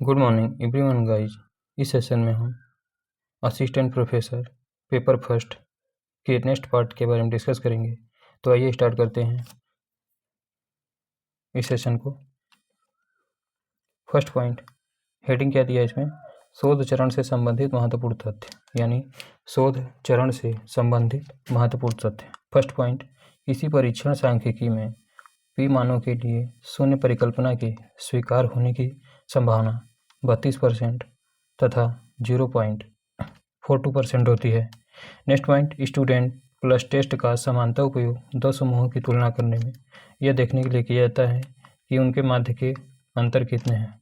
Good morning everyone guys. इस session में हम असिस्टेंट प्रोफेसर पेपर फर्स्ट के नेक्स्ट पार्ट के बारे में डिस्कस करेंगे। तो आइए स्टार्ट करते हैं इस सेशन को। फर्स्ट पॉइंट, हेडिंग क्या दिया है इसमें? शोध चरण से संबंधित महत्वपूर्ण तथ्य, यानी शोध चरण से संबंधित महत्वपूर्ण तथ्य। फर्स्ट पॉइंट, किसी परीक्षण सांख्यिकी में पी मानों के लिए शून्य परिकल्पना के स्वीकार होने की संभावना 32% तथा 0.42% होती है। Next point, student plus test का समानता उपयोग 2 समूहों की तुलना करने में यह देखने के लिए किया जाता है कि उनके माध्य के अंतर कितने हैं।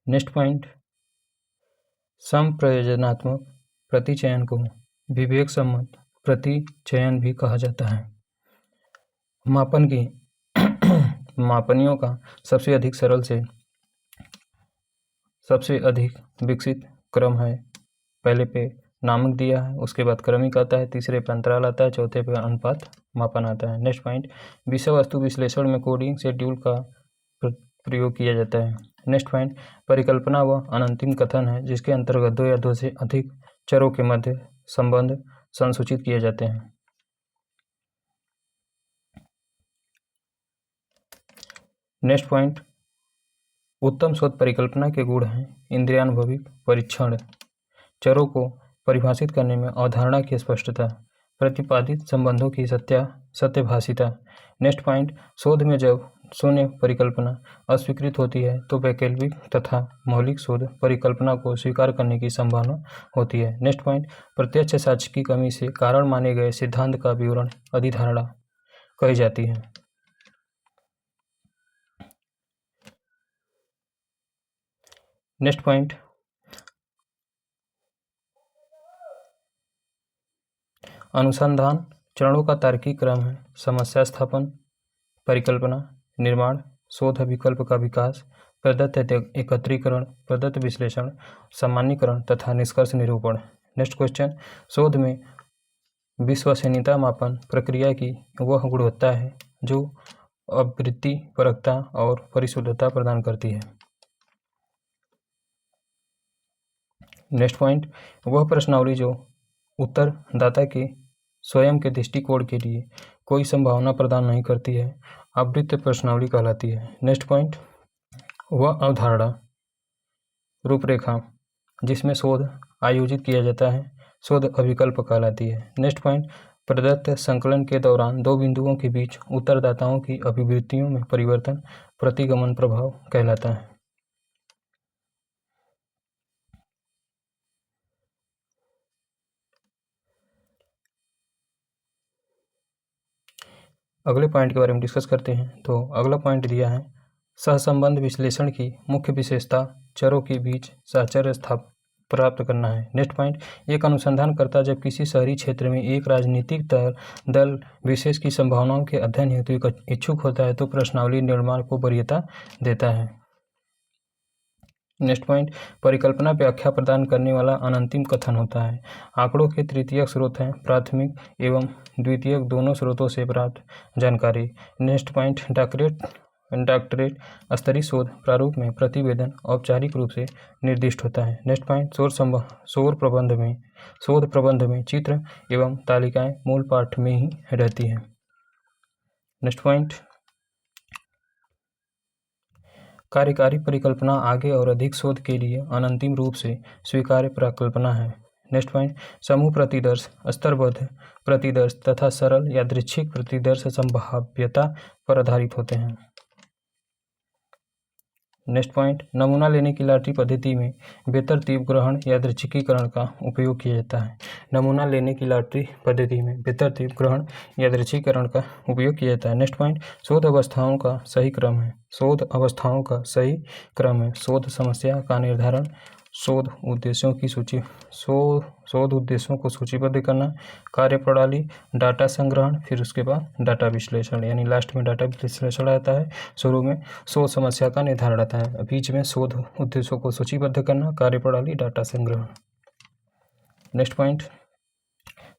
नेक्स्ट पॉइंट, समप्रयोजनात्मक प्रतिचयन को विवेक सम्मत प्रतिचयन भी कहा जाता है। मापन की मापनियों का सबसे अधिक सरल से सबसे अधिक विकसित क्रम है। पहले पे नामक दिया है, उसके बाद क्रमिक आता है, तीसरे पे अंतराल आता है, चौथे पे अनुपात मापन आता है। नेक्स्ट पॉइंट, विषय वस्तु विश्लेषण में कोडिंग शेड्यूल का प्रयोग किया जाता है। नेक्स्ट पॉइंट, परिकल्पना व अनंतिम कथन है जिसके अंतर्गत 2 या 2 से अधिक चरों के मध्य संबंध संसूचित किए जाते हैं। नेक्स्ट पॉइंट, उत्तम शोध परिकल्पना के गुण हैं इंद्रियानुभविक परीक्षण, चरों को परिभाषित करने में अवधारणा की स्पष्टता, प्रतिपादित संबंधों की सत्यभाषिता। नेक्स्ट पॉइंट, शोध में जब शून्य परिकल्पना अस्वीकृत होती है तो वैकल्पिक तथा मौलिक शोध परिकल्पना को स्वीकार करने की संभावना होती है। नेक्स्ट पॉइंट, प्रत्यक्ष साक्ष्य की कमी से कारण माने गए सिद्धांत का विवरण अधिधारणा कही जाती है। नेक्स्ट पॉइंट, अनुसंधान चरणों का तार्किक क्रम है समस्या स्थापन, परिकल्पना, निर्माण, शोध विकल्प का विकास, प्रदत्त एकत्रीकरण, प्रदत्त विश्लेषण, सामान्यीकरण तथा निष्कर्ष निरूपण। नेक्स्ट क्वेश्चन, शोध में विश्वसनीयता मापन प्रक्रिया की वह गुणवत्ता है जो आवृत्ति परखता और परिशुद्धता प्रदान करती है। नेक्स्ट पॉइंट, वह प्रश्नावली जो उत्तरदाता के स्वयं के दृष्टिकोण के लिए कोई संभावना प्रदान नहीं करती है आवृत्त प्रश्नावली कहलाती है। नेक्स्ट पॉइंट, वह अवधारणा रूपरेखा जिसमें शोध आयोजित किया जाता है शोध अभिकल्प कहलाती है। नेक्स्ट पॉइंट, प्रदत्त संकलन के दौरान 2 बिंदुओं के बीच उत्तरदाताओं की अभिवृत्तियों में परिवर्तन प्रतिगमन प्रभाव कहलाता है। अगले पॉइंट के बारे में डिस्कस करते हैं। तो अगला पॉइंट दिया है सहसंबंध विश्लेषण की मुख्य विशेषता चरों के बीच साहचर्य प्राप्त करना है। नेक्स्ट पॉइंट, एक अनुसंधानकर्ता जब किसी शहरी क्षेत्र में एक राजनीतिक दल विशेष की संभावनाओं के अध्ययन हेतु इच्छुक होता है तो प्रश्नावली निर्माण को वरीयता देता है। नेक्स्ट पॉइंट, परिकल्पना व्याख्या प्रदान करने वाला अनंतिम कथन होता है। आंकड़ों के तृतीयक स्रोत हैं प्राथमिक एवं द्वितीयक दोनों स्रोतों से प्राप्त जानकारी। नेक्स्ट पॉइंट, डॉक्टरेट स्तरीय शोध प्रारूप में प्रतिवेदन औपचारिक रूप से निर्दिष्ट होता है। नेक्स्ट पॉइंट, शोध प्रबंध में चित्र एवं तालिकाएं मूल पाठ में ही रहती हैं। नेक्स्ट पॉइंट, कार्यकारी परिकल्पना आगे और अधिक शोध के लिए अनंतिम रूप से स्वीकार्य परिकल्पना है। नेक्स्ट पॉइंट, समूह प्रतिदर्श, स्तरबद्ध प्रतिदर्श तथा सरल यादृच्छिक प्रतिदर्श संभाव्यता पर आधारित होते हैं। नेक्स्ट पॉइंट, नमूना लेने की लॉटरी पद्धति में बेतरतीब ग्रहण यादृच्छिकीकरण का उपयोग किया जाता है। नमूना लेने की लॉटरी पद्धति में बेतरतीब ग्रहण यादृच्छिकीकरण का उपयोग किया जाता है। नेक्स्ट पॉइंट, शोध अवस्थाओं का सही क्रम है। शोध समस्या का निर्धारण, शोध उद्देश्यों को सूचीबद्ध करना, कार्यप्रणाली, डाटा संग्रहण, फिर उसके बाद डाटा विश्लेषण, यानी लास्ट में डाटा विश्लेषण आता है। शुरू में शोध समस्या का निर्धारण आता है, बीच में शोध उद्देश्यों को सूचीबद्ध करना, कार्यप्रणाली, डाटा संग्रहण। नेक्स्ट पॉइंट,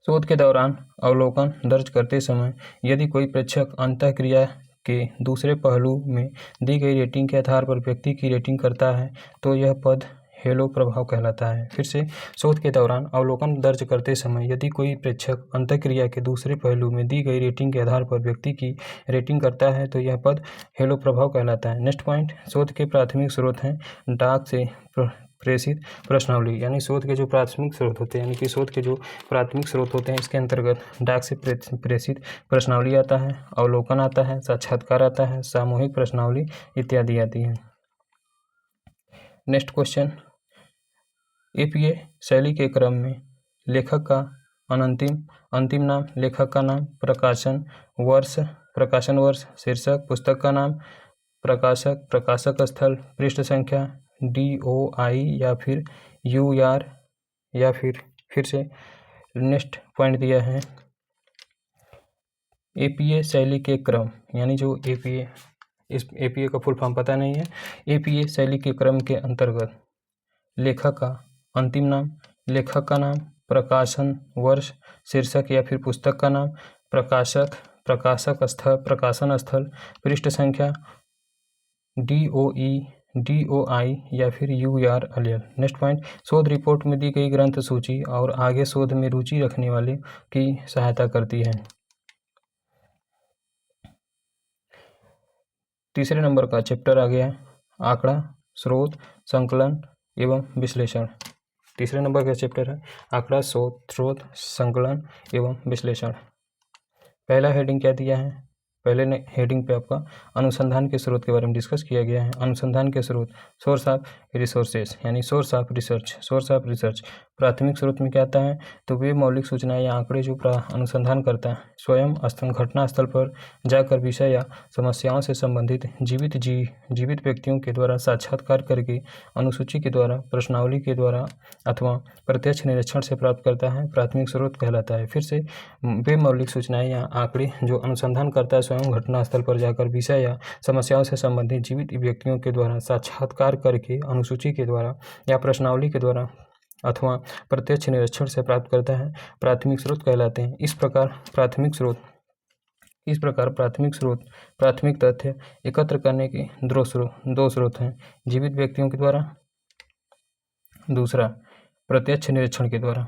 शोध के दौरान अवलोकन दर्ज करते समय यदि कोई प्रेक्षक अंतःक्रिया के दूसरे पहलू में दी गई रेटिंग के आधार पर व्यक्ति की रेटिंग करता है तो यह पद हेलो प्रभाव कहलाता है। फिर से, शोध के दौरान अवलोकन दर्ज करते समय यदि कोई प्रेक्षक अंतःक्रिया के दूसरे पहलू में दी गई रेटिंग के आधार पर व्यक्ति की रेटिंग करता है तो यह पद हेलो प्रभाव कहलाता है। नेक्स्ट पॉइंट, शोध के प्राथमिक स्रोत हैं डाक से प्रेषित प्रश्नावली, यानी शोध के जो प्राथमिक स्रोत होते हैं, यानी कि शोध के जो प्राथमिक स्रोत होते हैं इसके अंतर्गत डाक से प्रेषित प्रश्नावली आता है, अवलोकन आता है, साक्षात्कार आता है, सामूहिक प्रश्नावली इत्यादि आती है। नेक्स्ट क्वेश्चन, एपीए शैली के क्रम में लेखक का अंतिम नाम, लेखक का नाम, प्रकाशन वर्ष, शीर्षक, पुस्तक का नाम, प्रकाशक, प्रकाशक स्थल, पृष्ठ संख्या, DOI या फिर UR, या फिर से नेक्स्ट पॉइंट दिया है एपीए शैली के क्रम, यानी जो एपीए, इस एपीए का फुल फॉर्म पता नहीं है। एपीए शैली के क्रम के अंतर्गत लेखक का अंतिम नाम, लेखक का नाम, प्रकाशन वर्ष, शीर्षक या फिर पुस्तक का नाम, प्रकाशक, प्रकाशक स्थल, प्रकाशन स्थल, पृष्ठ संख्या, DOI या फिर URL। नेक्स्ट पॉइंट, शोध रिपोर्ट में दी गई ग्रंथ सूची और आगे शोध में रुचि रखने वाले की सहायता करती है। तीसरे नंबर का चैप्टर आ गया आंकड़ा, स्रोत, संकलन एवं विश्लेषण। तीसरे नंबर का चैप्टर है आंकड़ा, स्रोत, संकलन एवं विश्लेषण। पहला हेडिंग क्या दिया है, पहले हेडिंग पे आपका अनुसंधान के स्रोत के बारे में डिस्कस किया गया है। अनुसंधान के स्रोत, सोर्स ऑफ रिसोर्सेज, यानी सोर्स ऑफ रिसर्च। प्राथमिक स्रोत में क्या आता है, तो वे मौलिक सूचनाएं या आंकड़े जो अनुसंधान करता है स्वयं घटना स्थल पर जाकर विषय या समस्याओं से संबंधित जीवित व्यक्तियों के द्वारा साक्षात्कार करके अनुसूची के द्वारा, प्रश्नावली के द्वारा अथवा प्रत्यक्ष निरीक्षण से प्राप्त करता है, प्राथमिक स्रोत कहलाता है। फिर से, वे मौलिक सूचनाएं या आंकड़े जो अनुसंधान करता है स्वयं घटनास्थल पर जाकर विषय या समस्याओं से संबंधित जीवित व्यक्तियों के द्वारा साक्षात्कार करके अनुसूची के द्वारा या प्रश्नावली के द्वारा अथवा प्रत्यक्ष निरीक्षण से प्राप्त करता है, प्राथमिक स्रोत कहलाते हैं। इस प्रकार प्राथमिक स्रोत प्राथमिक तथ्य एकत्र करने के दो स्रोत हैं, जीवित व्यक्तियों के द्वारा, दूसरा प्रत्यक्ष निरीक्षण के द्वारा।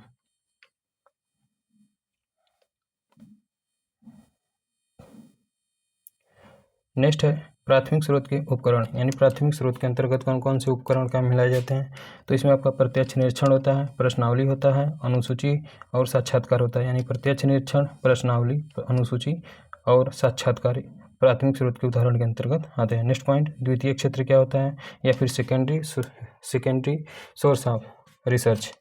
नेक्स्ट है प्राथमिक स्रोत के उपकरण, यानी प्राथमिक स्रोत के अंतर्गत कौन कौन से उपकरण काम मिलाए जाते हैं, तो इसमें आपका प्रत्यक्ष निरीक्षण होता है, प्रश्नावली होता है, अनुसूची और साक्षात्कार होता है। यानी प्रत्यक्ष निरीक्षण, प्रश्नावली, अनुसूची और साक्षात्कार प्राथमिक स्रोत के उदाहरण के अंतर्गत आते हैं। नेक्स्ट पॉइंट, द्वितीय क्षेत्र क्या होता है या फिर सेकेंडरी सोर्स ऑफ रिसर्च।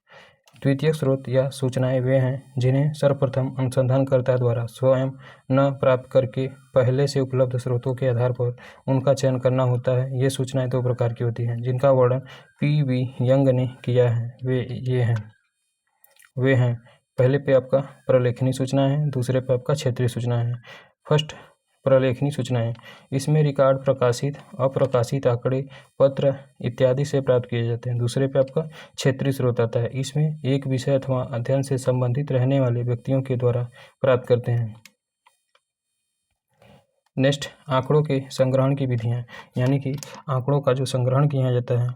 द्वितीय स्रोत या सूचनाएं वे हैं जिन्हें सर्वप्रथम अनुसंधानकर्ता द्वारा स्वयं न प्राप्त करके पहले से उपलब्ध स्रोतों के आधार पर उनका चयन करना होता है। ये सूचनाएं दो प्रकार की होती हैं जिनका वर्णन PV यंग ने किया है। वे हैं पहले पे आपका प्रलेखनी सूचना है, दूसरे पे आपका क्षेत्रीय सूचना है। फर्स्ट, प्रलेखनी सूचनाएं, इसमें रिकॉर्ड प्रकाशित, अप्रकाशित आंकड़े, पत्र इत्यादि से प्राप्त किए जाते हैं। दूसरे पे आपका क्षेत्रीय स्रोत आता है, इसमें एक विषय अथवा अध्ययन से संबंधित रहने वाले व्यक्तियों के द्वारा प्राप्त करते हैं। नेक्स्ट, आंकड़ों के संग्रहण की विधियां, यानी कि आंकड़ों का जो संग्रहण किया जाता है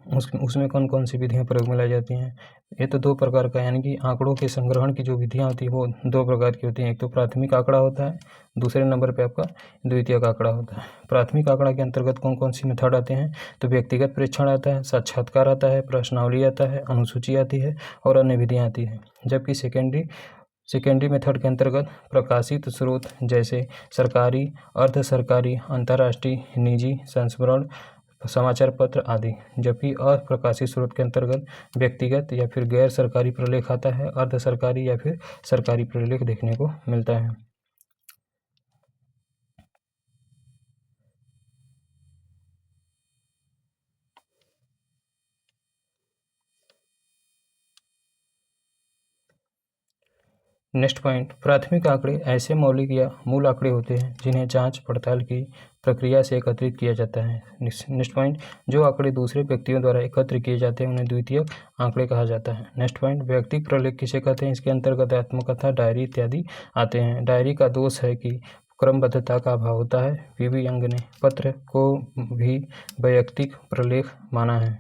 उसमें कौन कौन सी विधियां प्रयोग में लाई जाती हैं। ये तो दो प्रकार का, यानी कि आंकड़ों के संग्रहण की जो विधियां होती है वो दो प्रकार की होती हैं। एक तो प्राथमिक आंकड़ा होता है, दूसरे नंबर पे आपका द्वितीयक आंकड़ा होता है। प्राथमिक आंकड़ा के अंतर्गत कौन कौन सी मेथड आते हैं, तो व्यक्तिगत प्रेक्षण आता है, साक्षात्कार आता है, प्रश्नावली आता है, अनुसूची आती है और अन्य विधियाँ आती हैं। जबकि सेकेंडरी मेथड के अंतर्गत प्रकाशित स्रोत जैसे सरकारी, अर्ध सरकारी, अंतर्राष्ट्रीय, निजी संस्मरण, समाचार पत्र आदि। जबकि अप्रकाशित स्रोत के अंतर्गत व्यक्तिगत या फिर गैर सरकारी प्रलेख आता है, अर्ध सरकारी या फिर सरकारी प्रलेख देखने को मिलता है। नेक्स्ट पॉइंट, प्राथमिक आंकड़े ऐसे मौलिक या मूल आंकड़े होते हैं जिन्हें जांच पड़ताल की प्रक्रिया से एकत्रित किया जाता है। नेक्स्ट पॉइंट, जो आंकड़े दूसरे व्यक्तियों द्वारा एकत्र किए जाते हैं उन्हें द्वितीयक आंकड़े कहा जाता है। नेक्स्ट पॉइंट, व्यक्तिगत प्रलेख किसे कहते हैं? इसके अंतर्गत आत्मकथा, डायरी इत्यादि आते हैं। डायरी का दोष है कि क्रमबद्धता का अभाव होता है। पीवी यंग ने पत्र को भी वैयक्तिक प्रलेख माना है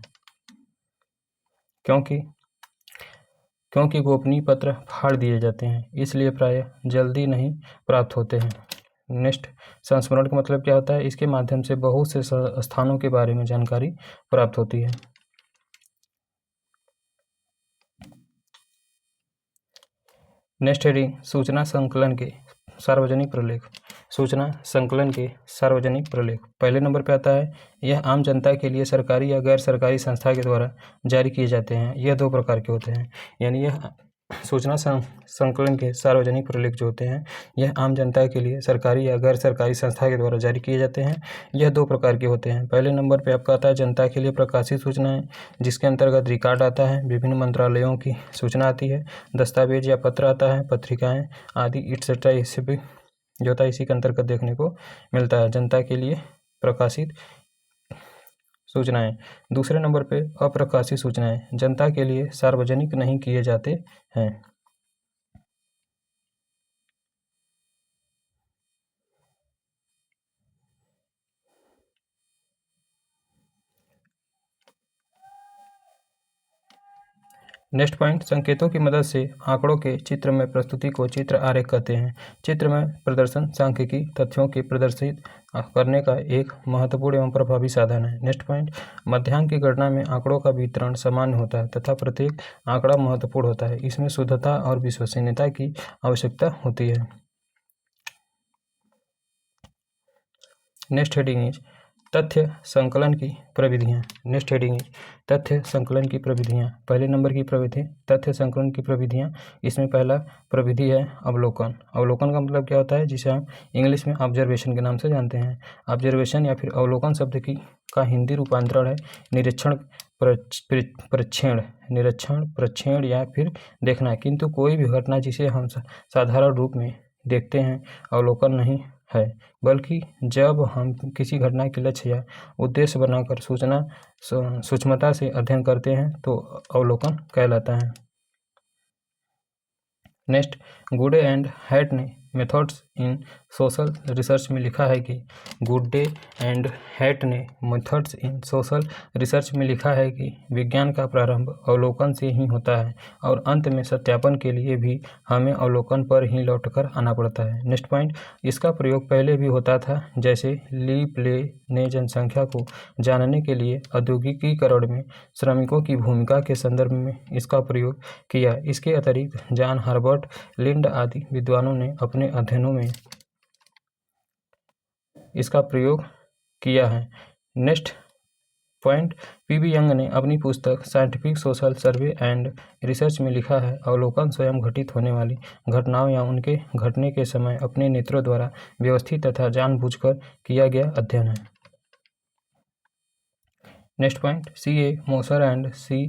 क्योंकि गोपनीय पत्र फाड़ दिए जाते हैं, इसलिए प्रायः जल्दी नहीं प्राप्त होते हैं। नेक्स्ट, संस्मरण का मतलब क्या होता है? इसके माध्यम से बहुत से स्थानों के बारे में जानकारी प्राप्त होती है। नेक्स्ट हेडिंग, सूचना संकलन के सार्वजनिक प्रलेख। सूचना संकलन के सार्वजनिक प्रलेख पहले नंबर पे आता है। यह आम जनता के लिए सरकारी या गैर सरकारी संस्था के द्वारा जारी किए जाते हैं। यह दो प्रकार के होते हैं, यानी यह सूचना संकलन के सार्वजनिक प्रलेख जो होते हैं यह आम जनता के लिए सरकारी या गैर सरकारी संस्था के द्वारा जारी किए जाते हैं। यह दो प्रकार के होते हैं। पहले नंबर पे आपका आता है जनता के लिए प्रकाशित सूचनाएं, जिसके अंतर्गत रिकॉर्ड आता है, विभिन्न मंत्रालयों की सूचना आती है, दस्तावेज या पत्र आता है, पत्रिकाएं आदि एक्सेट्रा इसी भी जो होता है इसी के अंतर्गत देखने को मिलता है, जनता के लिए प्रकाशित सूचनाएं। दूसरे नंबर पे अप्रकाशित सूचनाएं, जनता के लिए सार्वजनिक नहीं किए जाते हैं। नेक्स्ट पॉइंट, संकेतों की मदद से आंकड़ों के चित्र में प्रस्तुति को चित्र आरेख कहते हैं। चित्र में प्रदर्शन सांख्यिकी तथ्यों की प्रदर्शित करने का एक महत्वपूर्ण एवं प्रभावी साधन है। नेक्स्ट पॉइंट, मध्यांक की गणना में आंकड़ों का वितरण सामान्य होता है तथा प्रत्येक आंकड़ा महत्वपूर्ण होता है। इसमें शुद्धता और विश्वसनीयता की आवश्यकता होती है। नेक्स्ट हेडिंग इज तथ्य संकलन की प्रविधियाँ। नेक्स्ट हेडिंग इज तथ्य संकलन की प्रविधियाँ। पहले नंबर की प्रविधि तथ्य संकलन की प्रविधियाँ। इसमें पहला प्रविधि है अवलोकन। अवलोकन का मतलब क्या होता है, जिसे हम इंग्लिश में ऑब्जर्वेशन के नाम से जानते हैं। ऑब्जर्वेशन या फिर अवलोकन शब्द की का हिंदी रूपांतरण है निरीक्षण, प्रक्षेण या फिर देखना। किंतु कोई भी घटना जिसे हम साधारण रूप में देखते हैं अवलोकन नहीं है, बल्कि जब हम किसी घटना के लक्ष्य या उद्देश्य बनाकर सूक्ष्मता से अध्ययन करते हैं तो अवलोकन कहलाता है। नेक्स्ट, गुडे एंड हैट ने मेथड्स इन सोशल रिसर्च में लिखा है कि गुडे एंड हैट ने मेथड्स इन सोशल रिसर्च में लिखा है कि विज्ञान का प्रारंभ अवलोकन से ही होता है और अंत में सत्यापन के लिए भी हमें अवलोकन पर ही लौटकर आना पड़ता है। नेक्स्ट पॉइंट, इसका प्रयोग पहले भी होता था, जैसे ली प्ले ने जनसंख्या को जानने के लिए औद्योगिकीकरण में श्रमिकों की भूमिका के संदर्भ में इसका प्रयोग किया। इसके अतिरिक्त जॉन हर्बर्ट लिंड आदि विद्वानों ने अपने अध्ययनों में इसका प्रयोग किया है। नेक्स्ट पॉइंट, पीवी यंग ने अपनी पुस्तक scientific social survey and research में लिखा है अवलोकन स्वयं घटित होने वाली घटनाओं या उनके घटने के समय अपने नेत्रों द्वारा व्यवस्थित तथा जानबूझकर किया गया अध्ययन है। Next point, C.A. Moser and C.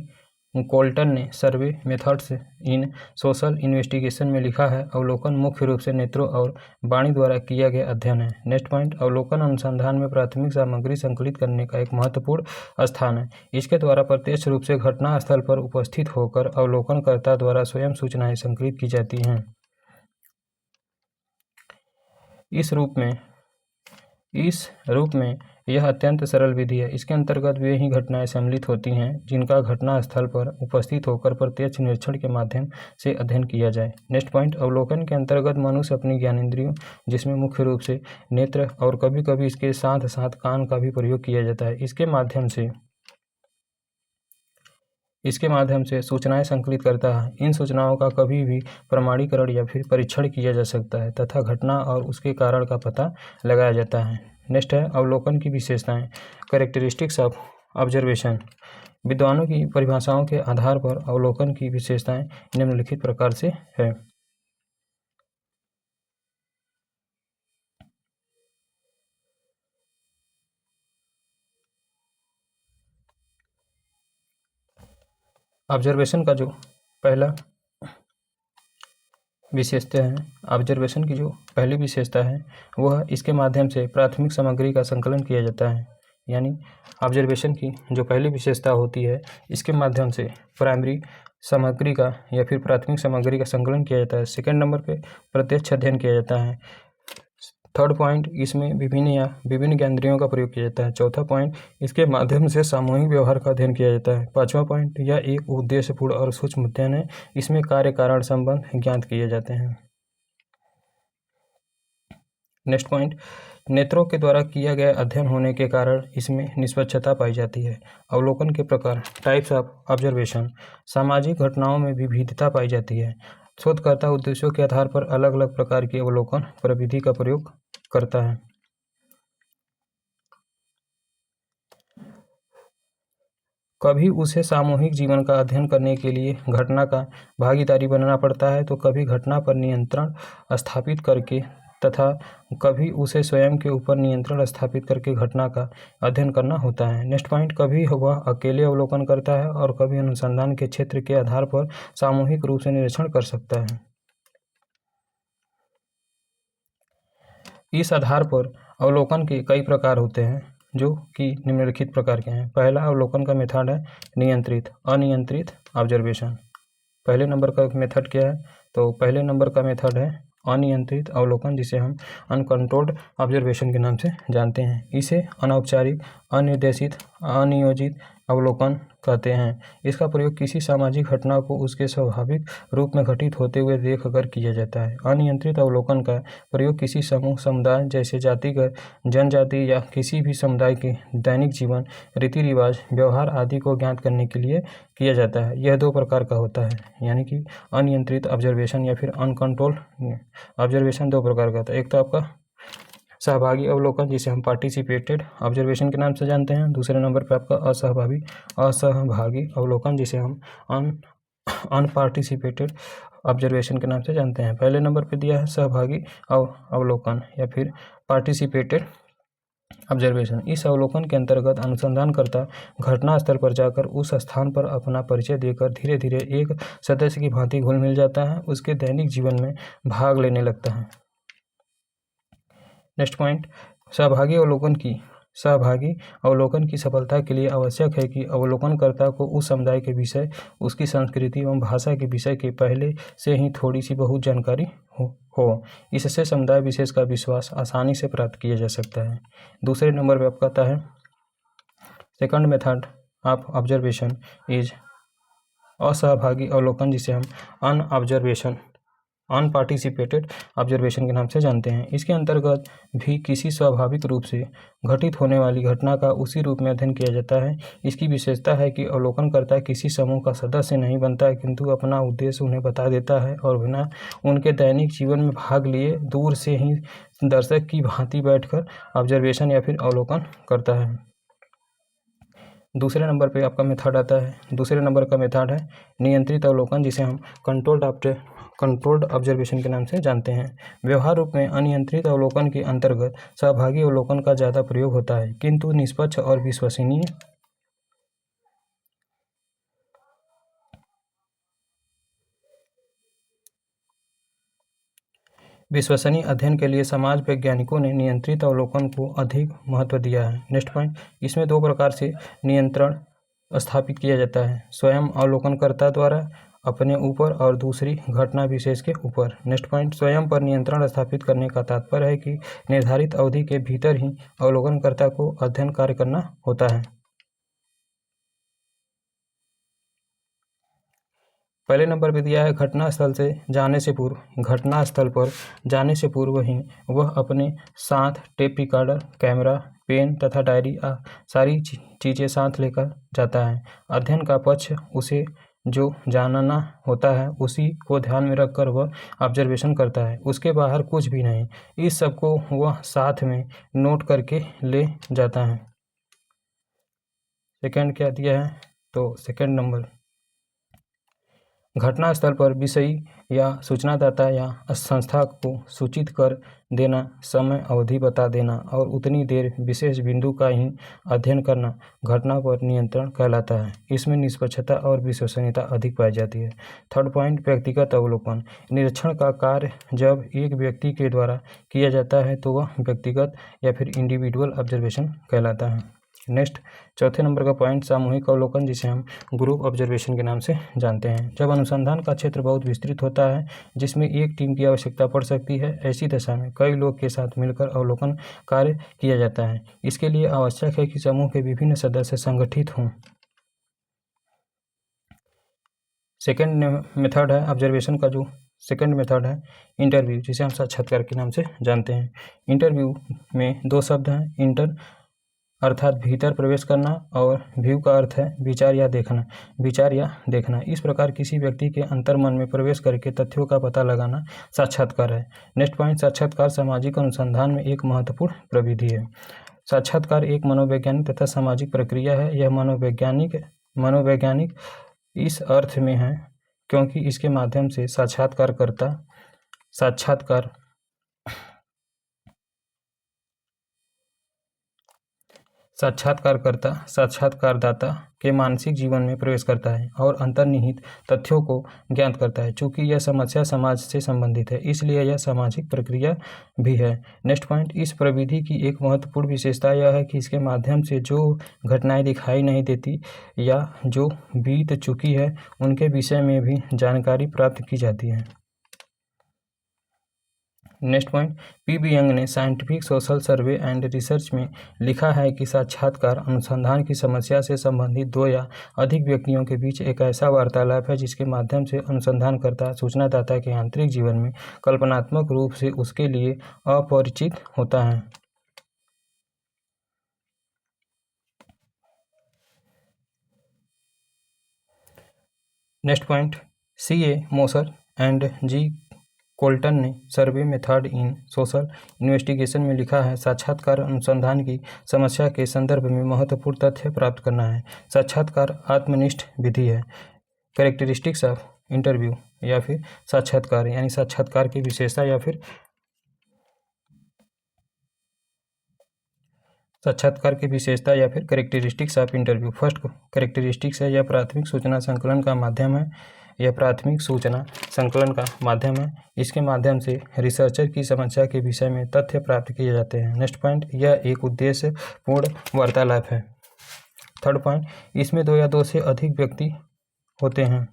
Colton ने सर्वे मेथड्स इन सोशल इन्वेस्टिगेशन में लिखा है अवलोकन मुख्य रूप से नेत्रों और वाणी द्वारा किया गया अध्ययन है। नेक्स्ट पॉइंट, अवलोकन अनुसंधान में प्राथमिक सामग्री संकलित करने का एक महत्वपूर्ण स्थान है। इसके द्वारा प्रत्यक्ष रूप से घटना स्थल पर उपस्थित होकर अवलोकनकर्ता द्वारा स्वयं सूचनाएं संकलित की जाती हैं। इस रूप में यह अत्यंत सरल विधि है। इसके अंतर्गत वे ही घटनाएं सम्मिलित होती हैं जिनका घटना स्थल पर उपस्थित होकर प्रत्यक्ष निरीक्षण के माध्यम से अध्ययन किया जाए। नेक्स्ट पॉइंट, अवलोकन के अंतर्गत मनुष्य अपनी ज्ञानेंद्रियों, जिसमें मुख्य रूप से नेत्र और कभी कभी इसके साथ साथ कान का भी प्रयोग किया जाता है, इसके माध्यम से सूचनाएं संकलित करता है। इन सूचनाओं का कभी भी प्रमाणीकरण या फिर परीक्षण किया जा सकता है तथा घटना और उसके कारण का पता लगाया जाता है। नेक्स्ट है अवलोकन की विशेषताएं, कैरेक्टरिस्टिक्स ऑफ ऑब्जर्वेशन। विद्वानों की परिभाषाओं के आधार पर अवलोकन की विशेषताएं निम्नलिखित प्रकार से है। ऑब्जर्वेशन का जो पहला विशेषता है। ऑब्जर्वेशन की जो पहली विशेषता है वह इसके माध्यम से प्राथमिक सामग्री का संकलन किया जाता है। यानी ऑब्जर्वेशन की जो पहली विशेषता होती है, इसके माध्यम से प्राइमरी सामग्री का या फिर प्राथमिक सामग्री का संकलन किया जाता है। सेकेंड नंबर पे प्रत्यक्ष अध्ययन किया जाता है। थर्ड पॉइंट, इसमें विभिन्न ज्ञानेंद्रियों का प्रयोग किया जाता है। चौथा पॉइंट, इसके माध्यम से सामूहिक व्यवहार का अध्ययन किया जाता है। पांचवा पॉइंट, यह एक उद्देश्यपूर्ण और सूक्ष्म अध्ययन है। इसमें कार्य कारण संबंध ज्ञात किए जाते हैं। नेक्स्ट पॉइंट, नेत्रों के द्वारा किया गया अध्ययन होने के कारण इसमें निष्पक्षता पाई जाती है। अवलोकन के प्रकार, टाइप्स ऑफ ऑब्जर्वेशन, सामाजिक घटनाओं में विविधता पाई जाती है। शोधकर्ता उद्देश्यों के आधार पर अलग अलग प्रकार की अवलोकन प्रविधि का प्रयोग करता है। कभी उसे सामूहिक जीवन का अध्ययन करने के लिए घटना का भागीदारी बनना पड़ता है, तो कभी घटना पर नियंत्रण स्थापित करके तथा कभी उसे स्वयं के ऊपर नियंत्रण स्थापित करके घटना का अध्ययन करना होता है। नेक्स्ट पॉइंट, कभी वह अकेले अवलोकन करता है और कभी अनुसंधान के क्षेत्र के आधार पर सामूहिक रूप से निरीक्षण कर सकता है। इस आधार पर अवलोकन के कई प्रकार होते हैं, जो कि निम्नलिखित प्रकार के हैं। पहला अवलोकन का मेथड है नियंत्रित अनियंत्रित ऑब्जर्वेशन। पहले नंबर का मेथड क्या है? तो पहले नंबर का मेथड है अनियंत्रित अवलोकन, जिसे हम अनकंट्रोल्ड ऑब्जर्वेशन के नाम से जानते हैं। इसे अनौपचारिक, अनिर्देशित, अनियोजित अवलोकन कहते हैं। इसका प्रयोग किसी सामाजिक घटना को उसके स्वाभाविक रूप में घटित होते हुए देख कर किया जाता है। अनियंत्रित अवलोकन का प्रयोग किसी समूह, समुदाय जैसे जातिगत, जनजाति या किसी भी समुदाय के दैनिक जीवन, रीति रिवाज, व्यवहार आदि को ज्ञात करने के लिए किया जाता है। यह दो प्रकार का होता है, यानी कि अनियंत्रित ऑब्जर्वेशन या फिर अनकंट्रोल्ड ऑब्जर्वेशन दो प्रकार का होता है। एक तो आपका सहभागी अवलोकन, जिसे हम पार्टिसिपेटेड ऑब्जर्वेशन के नाम से जानते हैं। दूसरे नंबर पे आपका असहभागी अवलोकन, जिसे हम अनपार्टिसिपेटेड ऑब्जर्वेशन के नाम से जानते हैं। पहले नंबर पे दिया है सहभागी अवलोकन या फिर पार्टिसिपेटेड ऑब्जर्वेशन। इस अवलोकन के अंतर्गत अनुसंधानकर्ता घटनास्थल पर जाकर उस स्थान पर अपना परिचय देकर धीरे धीरे एक सदस्य की भांति घुल मिल जाता है, उसके दैनिक जीवन में भाग लेने लगता है। नेक्स्ट पॉइंट, सहभागी अवलोकन की सफलता के लिए आवश्यक है कि अवलोकनकर्ता को उस समुदाय के विषय, उसकी संस्कृति एवं भाषा के विषय के पहले से ही थोड़ी सी बहुत जानकारी हो। इससे समुदाय विशेष का विश्वास आसानी से प्राप्त किया जा सकता है। दूसरे नंबर पर आपका आता है second method of observation is असहभागी अवलोकन, जिसे हम अनपार्टिसिपेटेड ऑब्जर्वेशन के नाम से जानते हैं। इसके अंतर्गत भी किसी स्वाभाविक रूप से घटित होने वाली घटना का उसी रूप में अध्ययन किया जाता है। इसकी विशेषता है कि अवलोकनकर्ता किसी समूह का सदस्य नहीं बनता है, किंतु अपना उद्देश्य उन्हें बता देता है और बिना उनके दैनिक जीवन में भाग लिए दूर से ही दर्शक की भांति बैठकर ऑब्जर्वेशन या फिर अवलोकन करता है। दूसरे नंबर पे आपका मेथड आता है, दूसरे नंबर का मेथड है नियंत्रित अवलोकन, जिसे हम कंट्रोल्ड ऑब्जर्वेशन के नाम से जानते हैं। व्यवहार रूप में अनियंत्रित अवलोकन के अंतर्गत सहभागी अवलोकन का ज़्यादा प्रयोग होता है, किंतु निष्पक्ष और विश्वसनीय अध्ययन के लिए समाज वैज्ञानिकों ने नियंत्रित अवलोकन को अधिक महत्व दिया है। नेक्स्ट पॉइंट, इसमें दो प्रकार से नियंत्रण स्थापित किया जाता है, स्वयं अवलोकनकर्ता द्वारा अपने ऊपर और दूसरी घटना विशेष के ऊपर। नेक्स्ट पॉइंट, स्वयं पर नियंत्रण स्थापित करने का तात्पर्य है कि निर्धारित अवधि के भीतर ही अवलोकनकर्ता को अध्ययन कार्य करना होता है। पहले नंबर पर दिया है घटनास्थल पर जाने से पूर्व ही वह अपने साथ टेप रिकॉर्डर, कैमरा, पेन तथा डायरी सारी चीज़ें साथ लेकर जाता है। अध्ययन का पक्ष उसे जो जानना होता है उसी को ध्यान में रखकर वह ऑब्जर्वेशन करता है, उसके बाहर कुछ भी नहीं। इस सब को वह साथ में नोट करके ले जाता है। सेकंड क्या दिया है? तो सेकंड नंबर, घटनास्थल पर विषयी या सूचनादाता या संस्था को सूचित कर देना, समय अवधि बता देना और उतनी देर विशेष बिंदु का ही अध्ययन करना घटना पर नियंत्रण कहलाता है। इसमें निष्पक्षता और विश्वसनीयता अधिक पाई जाती है। थर्ड पॉइंट, व्यक्तिगत अवलोकन। निरीक्षण का कार्य जब एक व्यक्ति के द्वारा किया जाता है तो वह व्यक्तिगत या फिर इंडिविजुअल ऑब्जर्वेशन कहलाता है। नेक्स्ट, चौथे नंबर का पॉइंट, सामूहिक अवलोकन, जिसे हम ग्रुप ऑब्जर्वेशन के नाम से जानते हैं। जब अनुसंधान का क्षेत्र बहुत विस्तृत होता है जिसमें एक टीम की आवश्यकता पड़ सकती है, ऐसी दशा में कई लोग के साथ मिलकर अवलोकन कार्य किया जाता है। इसके लिए आवश्यक है कि समूह के विभिन्न सदस्य संगठित हों। सेकेंड मेथड है ऑब्जर्वेशन का, जो सेकेंड मेथड है इंटरव्यू, जिसे हम साक्षात्कार के नाम से जानते हैं। इंटरव्यू में दो शब्द हैं, इंटर अर्थात भीतर प्रवेश करना और व्यू का अर्थ है विचार या देखना। इस प्रकार किसी व्यक्ति के अंतर्मन में प्रवेश करके तथ्यों का पता लगाना साक्षात्कार है। नेक्स्ट पॉइंट, साक्षात्कार सामाजिक अनुसंधान में एक महत्वपूर्ण प्रविधि है। साक्षात्कार एक मनोवैज्ञानिक तथा सामाजिक प्रक्रिया है। यह मनोवैज्ञानिक इस अर्थ में है क्योंकि इसके माध्यम से साक्षात्कारकर्ता साक्षात्कारदाता के मानसिक जीवन में प्रवेश करता है और अंतर्निहित तथ्यों को ज्ञात करता है। चूंकि यह समस्या समाज से संबंधित है, इसलिए यह सामाजिक प्रक्रिया भी है। नेक्स्ट पॉइंट, इस प्रविधि की एक महत्वपूर्ण विशेषता यह है कि इसके माध्यम से जो घटनाएं दिखाई नहीं देती या जो बीत चुकी है उनके विषय में भी जानकारी प्राप्त की जाती है। Next point, P B. यंग ने scientific social survey and research में लिखा है कि साक्षात्कार अनुसंधान की समस्या से संबंधित दो या अधिक व्यक्तियों के बीच एक ऐसा वार्तालाप है जिसके माध्यम से अनुसंधानकर्ता सूचनादाता के आंतरिक जीवन में कल्पनात्मक रूप से उसके लिए अपरिचित होता है। Next point, C.A. Moser and G. Kalton ने survey method in social investigation में लिखा है, साक्षात्कार अनुसंधान की समस्या के संदर्भ में महत्वपूर्ण तथ्य प्राप्त करना है। साक्षात्कार आत्मनिष्ठ विधि है। कैरेक्टरिस्टिक्स ऑफ इंटरव्यू या फिर साक्षात्कार, यानी साक्षात्कार की विशेषता या फिर characteristics of interview. First characteristics है, यह प्राथमिक सूचना संकलन का माध्यम है। इसके माध्यम से रिसर्चर की समस्या के विषय में तथ्य प्राप्त किए जाते हैं। नेक्स्ट पॉइंट, यह एक उद्देश्यपूर्ण वार्तालाप है। थर्ड पॉइंट, इसमें दो या दो से अधिक व्यक्ति होते हैं।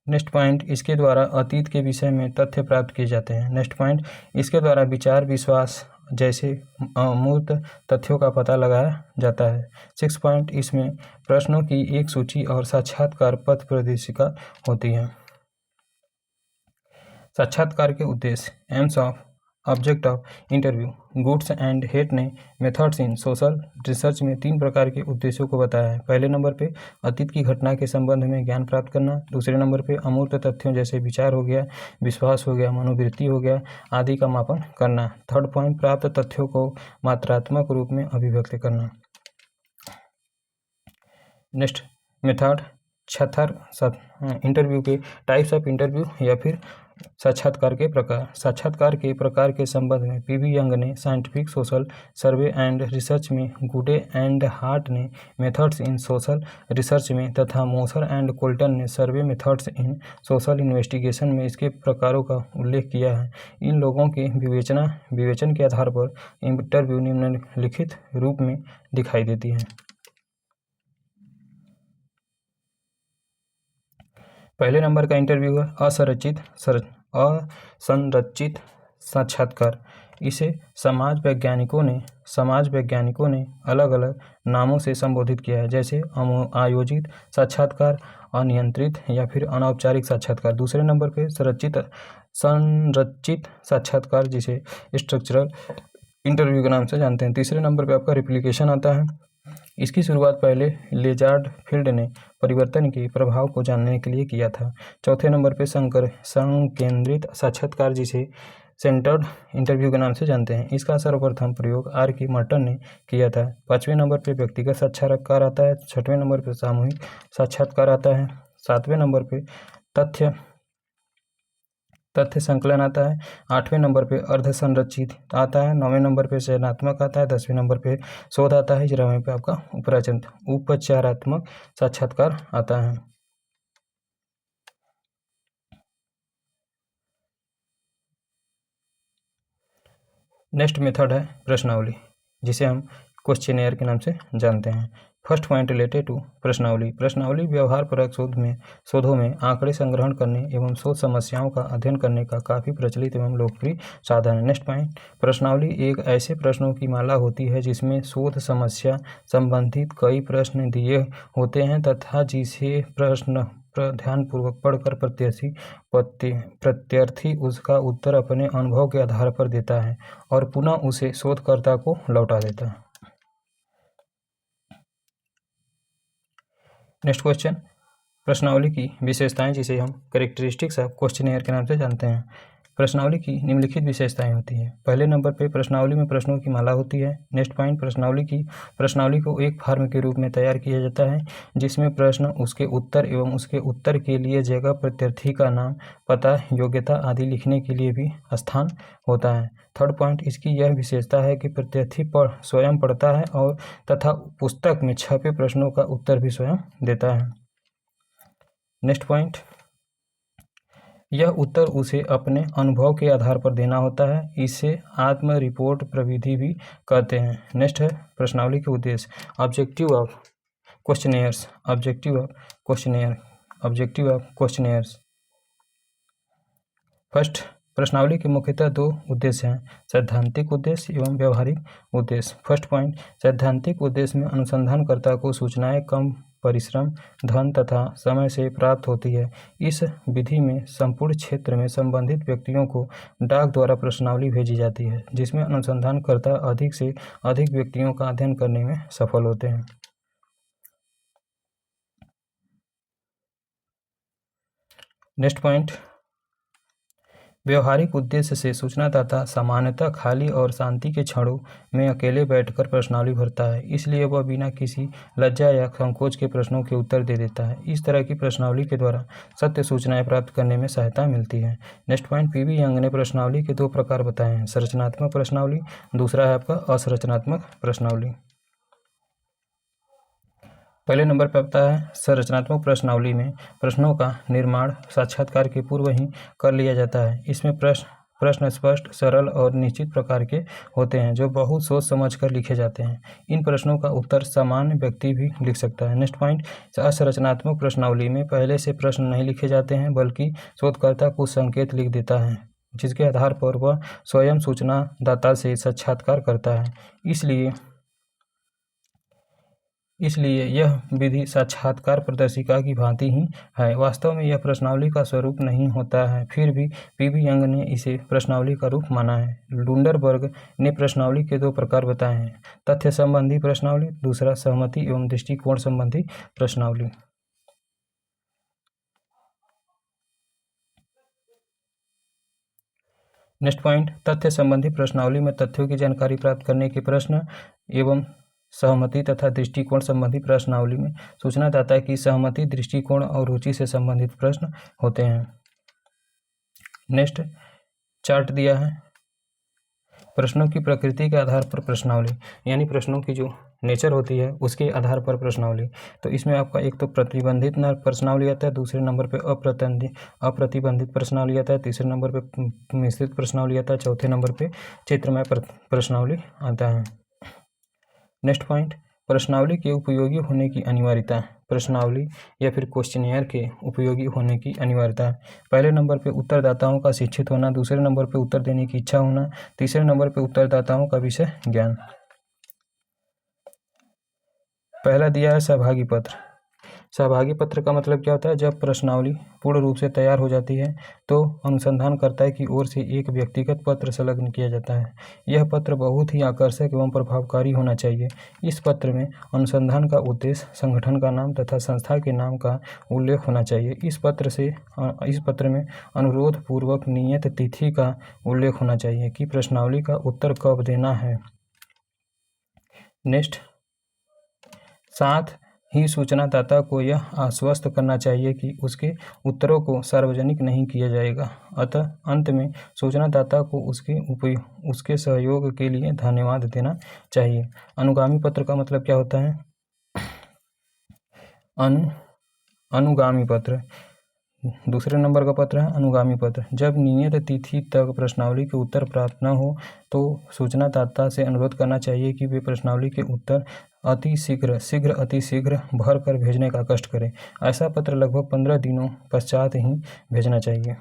नेक्स्ट पॉइंट, इसके द्वारा अतीत के विषय में तथ्य प्राप्त किए जाते हैं। नेक्स्ट पॉइंट, इसके द्वारा विचार, विश्वास जैसे अमूर्त तथ्यों का पता लगाया जाता है। 6 पॉइंट, इसमें प्रश्नों की एक सूची और साक्षात्कार पथ प्रदर्शिका होती है। साक्षात्कार के उद्देश्य, AIIMS of object of interview. Goods and hate ने मेथड्स इन सोशल रिसर्च में 3 प्रकार के उद्देश्यों को बताया है। पहले नंबर पे अतीत की घटना के संबंध में ज्ञान प्राप्त करना। दूसरे नंबर पे अमूर्त तथ्यों जैसे विचार हो गया, विश्वास हो गया, मनोवृत्ति हो गया आदि का मापन करना। थर्ड पॉइंट, प्राप्त तथ्यों को मात्रात्मक रूप में अभिव्यक्त करना। नेक्स्ट मेथड, इंटरव्यू के टाइप्स ऑफ इंटरव्यू या फिर साक्षात्कार के प्रकार। साक्षात्कार के प्रकार के संबंध में पी.बी. यंग ने scientific social survey and research में, गुडे एंड हार्ट ने मेथड्स इन सोशल रिसर्च में तथा मोसर एंड कोल्टन ने सर्वे मेथड्स इन सोशल इन्वेस्टिगेशन में इसके प्रकारों का उल्लेख किया है। इन लोगों के विवेचन के आधार पर इंटरव्यू निम्नलिखित रूप में दिखाई देती है। पहले नंबर का इंटरव्यू है असंरचित साक्षात्कार। इसे समाज वैज्ञानिकों ने अलग अलग नामों से संबोधित किया है, जैसे आयोजित साक्षात्कार, अनियंत्रित या फिर अनौपचारिक साक्षात्कार। दूसरे नंबर पे संरचित साक्षात्कार, जिसे स्ट्रक्चरल इंटरव्यू के नाम से जानते हैं। तीसरे नंबर पे आपका रिप्लिकेशन आता है। इसकी शुरुआत पहले लेजार्ड फील्ड ने परिवर्तन के प्रभाव को जानने के लिए किया था। चौथे नंबर पे संकेंद्रित साक्षात्कार, जिसे सेंटर्ड इंटरव्यू के नाम से जानते हैं। इसका सर्वप्रथम प्रयोग R.K. मर्टन ने किया था। 5वें नंबर पे व्यक्तिगत साक्षात्कार आता है। 6वें नंबर पे सामूहिक साक्षात्कार आता है। 7वें नंबर पे तथ्य संकलन आता है। 8वें नंबर पे अर्ध संरचित आता है। 9वें नंबर पे चयनात्मक आता है। 10वें नंबर पे शोध आता है। 11वें पे आपका उपचारात्मक साक्षात्कार आता है। नेक्स्ट मेथड है प्रश्नावली, जिसे हम क्वेश्चनेयर के नाम से जानते हैं। फर्स्ट पॉइंट रिलेटेड टू प्रश्नावली। प्रश्नावली व्यवहारपरक शोधों में आंकड़े संग्रहण करने एवं शोध समस्याओं का अध्ययन करने का काफ़ी प्रचलित एवं लोकप्रिय साधन है। नेक्स्ट पॉइंट, प्रश्नावली एक ऐसे प्रश्नों की माला होती है जिसमें शोध समस्या संबंधित कई प्रश्न दिए होते हैं तथा जिसे प्रश्न ध्यानपूर्वक पढ़कर प्रत्यार्थी उसका उत्तर अपने अनुभव के आधार पर देता है और पुनः उसे शोधकर्ता को लौटा देता है। नेक्स्ट क्वेश्चन, प्रश्नावली की विशेषताएं, जिसे हम कैरेक्टरिस्टिक्स ऑफ क्वेश्चनेयर के नाम से जानते हैं। प्रश्नावली की निम्नलिखित विशेषताएं होती हैं। पहले नंबर पे प्रश्नावली में प्रश्नों की माला होती है। नेक्स्ट पॉइंट, प्रश्नावली को एक फॉर्म के रूप में तैयार किया जाता है जिसमें प्रश्न, उसके उत्तर एवं उसके उत्तर के लिए जगह, प्रत्यार्थी का नाम, पता, योग्यता आदि लिखने के लिए भी स्थान होता है। थर्ड पॉइंट, इसकी यह विशेषता है कि प्रत्यार्थी स्वयं पढ़ता है और तथा पुस्तक में छपे प्रश्नों का उत्तर भी स्वयं देता है। नेक्स्ट पॉइंट, यह उत्तर उसे अपने अनुभव के आधार पर देना होता है। इसे आत्म रिपोर्ट प्रविधि भी कहते हैं। नेक्स्ट है प्रश्नावली के उद्देश्य। Objective of questionnaires. फर्स्ट, प्रश्नावली के मुख्यतः दो उद्देश्य हैं, सैद्धांतिक उद्देश्य एवं व्यवहारिक उद्देश्य। फर्स्ट पॉइंट, सैद्धांतिक उद्देश्य में अनुसंधानकर्ता को सूचनाएं कम परिश्रम, धन तथा समय से प्राप्त होती है। इस विधि में संपूर्ण क्षेत्र में संबंधित व्यक्तियों को डाक द्वारा प्रश्नावली भेजी जाती है जिसमें अनुसंधानकर्ता अधिक से अधिक व्यक्तियों का अध्ययन करने में सफल होते हैं। नेक्स्ट पॉइंट, व्यवहारिक उद्देश्य से सूचनादाता सामान्यतः खाली और शांति के क्षणों में अकेले बैठकर प्रश्नावली भरता है, इसलिए वह बिना किसी लज्जा या संकोच के प्रश्नों के उत्तर दे देता है। इस तरह की प्रश्नावली के द्वारा सत्य सूचनाएं प्राप्त करने में सहायता मिलती है। नेक्स्ट पॉइंट, पीवी यंग ने प्रश्नावली के दो प्रकार बताए हैं, संरचनात्मक प्रश्नावली, दूसरा है आपका असंरचनात्मक प्रश्नावली। पहले नंबर पर आता है संरचनात्मक प्रश्नावली में प्रश्नों का निर्माण साक्षात्कार के पूर्व ही कर लिया जाता है। इसमें प्रश्न स्पष्ट, सरल और निश्चित प्रकार के होते हैं जो बहुत सोच समझ कर लिखे जाते हैं। इन प्रश्नों का उत्तर सामान्य व्यक्ति भी लिख सकता है। नेक्स्ट पॉइंट, असंरचनात्मक प्रश्नावली में पहले से प्रश्न नहीं लिखे जाते हैं बल्कि शोधकर्ता कुछ संकेत लिख देता है जिसके आधार पर वह स्वयं सूचनादाता से साक्षात्कार करता है। इसलिए यह विधि साक्षात्कार प्रदर्शिका की भांति ही है। वास्तव में यह प्रश्नावली का स्वरूप नहीं होता है, फिर भी पीवी यंग ने इसे प्रश्नावली का रूप माना है। लुंडरबर्ग ने प्रश्नावली के दो प्रकार बताए हैं, तथ्य संबंधी प्रश्नावली, दूसरा सहमति एवं दृष्टिकोण संबंधी प्रश्नावली। नेक्स्ट पॉइंट, तथ्य संबंधी प्रश्नावली में तथ्यों की जानकारी प्राप्त करने के प्रश्न एवं सहमति तथा दृष्टिकोण संबंधी प्रश्नावली में सूचनादाता की सहमति, दृष्टिकोण और रुचि से संबंधित प्रश्न होते हैं। नेक्स्ट चार्ट दिया है, प्रश्नों की प्रकृति के आधार पर प्रश्नावली, यानी प्रश्नों की जो नेचर होती है उसके आधार पर प्रश्नावली। तो इसमें आपका एक तो प्रतिबंधित प्रश्नावली आता है, दूसरे नंबर पे अप्रतिबंधित प्रश्नावली आता है, तीसरे नंबर पे मिश्रित प्रश्नावली आता है, चौथे नंबर पे चित्रमय प्रश्नावली आता है। नेक्स्ट पॉइंट, प्रश्नावली के उपयोगी होने की अनिवार्यता। प्रश्नावली या फिर क्वेश्चनेयर के उपयोगी होने की अनिवार्यता। पहले नंबर पे उत्तरदाताओं का शिक्षित होना, दूसरे नंबर पे उत्तर देने की इच्छा होना, तीसरे नंबर पे उत्तरदाताओं का विषय ज्ञान। पहला दिया है सहभागी पत्र। सहभागी पत्र का मतलब क्या होता है, जब प्रश्नावली पूर्ण रूप से तैयार हो जाती है तो अनुसंधानकर्ता की ओर से एक व्यक्तिगत पत्र संलग्न किया जाता है। यह पत्र बहुत ही आकर्षक एवं प्रभावकारी होना चाहिए। इस पत्र में अनुसंधान का उद्देश्य, संगठन का नाम तथा संस्था के नाम का उल्लेख होना चाहिए। इस पत्र में अनुरोध पूर्वक नियत तिथि का उल्लेख होना चाहिए कि प्रश्नावली का उत्तर कब देना है। नेक्स्ट, साथ ही सूचनादाता को यह आश्वस्त करना चाहिए कि उसके उत्तरों को सार्वजनिक नहीं किया जाएगा। अतः अंत में सूचनादाता को उसके सहयोग के लिए धन्यवाद देना चाहिए। अनुगामी पत्र का मतलब क्या होता है? अनुगामी पत्र दूसरे नंबर का पत्र है अनुगामी पत्र। जब नियत तिथि तक प्रश्नावली के उत्तर प्राप्त न हो तो सूचनादाता से अनुरोध करना चाहिए कि वे प्रश्नावली के उत्तर अति शीघ्र भर कर भेजने का कष्ट करें। ऐसा पत्र लगभग 15 दिनों पश्चात ही भेजना चाहिए।